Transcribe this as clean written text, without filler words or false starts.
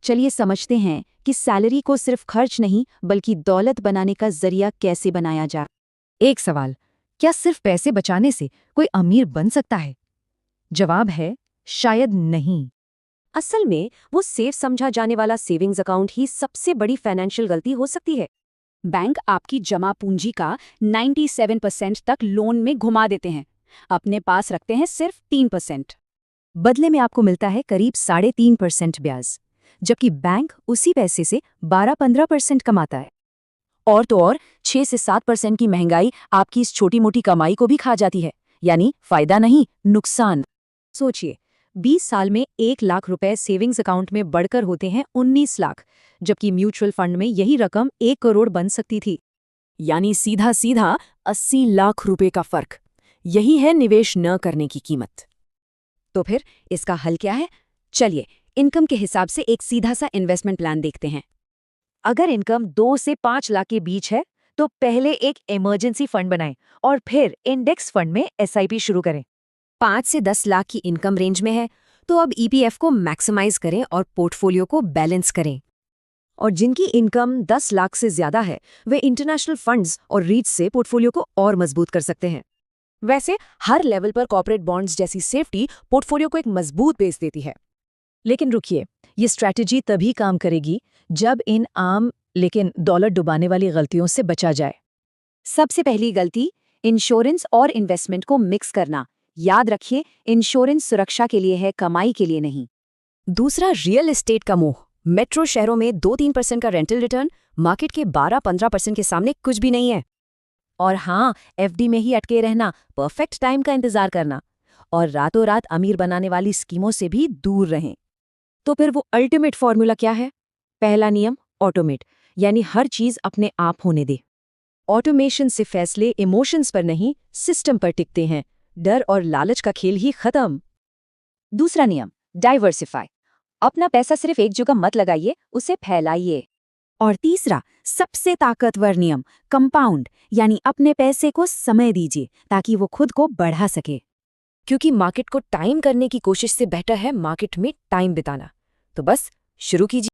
चलिए समझते हैं कि सैलरी को सिर्फ खर्च नहीं बल्कि दौलत बनाने का जरिया कैसे बनाया जाए। एक सवाल, क्या सिर्फ पैसे बचाने से कोई अमीर बन सकता है? जवाब है शायद नहीं। असल में वो सेफ समझा जाने वाला सेविंग्स अकाउंट ही सबसे बड़ी फाइनेंशियल गलती हो सकती है। बैंक आपकी जमा पूंजी का 97% तक लोन में घुमा देते हैं, अपने पास रखते हैं सिर्फ 3%। बदले में आपको मिलता है करीब 3.5% ब्याज, जबकि बैंक उसी पैसे से 12-15% कमाता है। और तो और 6 से 7% की महंगाई आपकी इस छोटी मोटी कमाई को भी खा जाती है, यानी फायदा नहीं नुकसान। सोचिए, 20 साल में 1 लाख रुपए सेविंग्स अकाउंट में बढ़कर होते हैं 19 लाख, जबकि म्यूचुअल फंड में यही रकम 1 करोड़ बन सकती थी। यानी सीधा सीधा 80 लाख रुपए का फर्क। यही है निवेश न करने की कीमत। तो फिर इसका हल क्या है? चलिए इनकम के हिसाब से एक सीधा सा इन्वेस्टमेंट प्लान देखते हैं। अगर इनकम 2 से 5 लाख के बीच है तो पहले एक इमरजेंसी फंड बनाएं और फिर इंडेक्स फंड में एसआईपी शुरू करें। 5 से 10 लाख की इनकम रेंज में है तो अब ईपीएफ को मैक्सिमाइज करें और पोर्टफोलियो को बैलेंस करें। और जिनकी इनकम 10 लाख से ज्यादा है वे इंटरनेशनल फंड्स और रीट्स से पोर्टफोलियो को और मजबूत कर सकते हैं। वैसे हर लेवल पर कॉर्पोरेट बॉन्ड्स जैसी सेफ्टी पोर्टफोलियो को एक मजबूत बेस देती है। लेकिन रुकिए, ये स्ट्रैटेजी तभी काम करेगी जब इन आम लेकिन दौलत डुबाने वाली गलतियों से बचा जाए। सबसे पहली गलती, इंश्योरेंस और इन्वेस्टमेंट को मिक्स करना। याद रखिए, इंश्योरेंस सुरक्षा के लिए है, कमाई के लिए नहीं। दूसरा, रियल एस्टेट का मोह। मेट्रो शहरों में 2-3% का रेंटल रिटर्न मार्केट के 12-15% के सामने कुछ भी नहीं है। और हाँ, एफडी में ही अटके रहना, परफेक्ट टाइम का इंतजार करना और रातों रात अमीर बनाने वाली स्कीमों से भी दूर रहें। तो फिर वो अल्टीमेट फॉर्मूला क्या है? पहला नियम, ऑटोमेट, यानी हर चीज अपने आप होने दे। ऑटोमेशन से फैसले इमोशंस पर नहीं, सिस्टम पर टिकते हैं। डर और लालच का खेल ही खत्म। दूसरा नियम, डाइवर्सिफाई। अपना पैसा सिर्फ एक जगह मत लगाइए, उसे फैलाइए। और तीसरा, सबसे ताकतवर नियम, कंपाउंड, यानी अपने पैसे को समय दीजिए ताकि वो खुद को बढ़ा सके। क्योंकि मार्केट को टाइम करने की कोशिश से बेहतर है मार्केट में टाइम बिताना। तो बस शुरू कीजिए।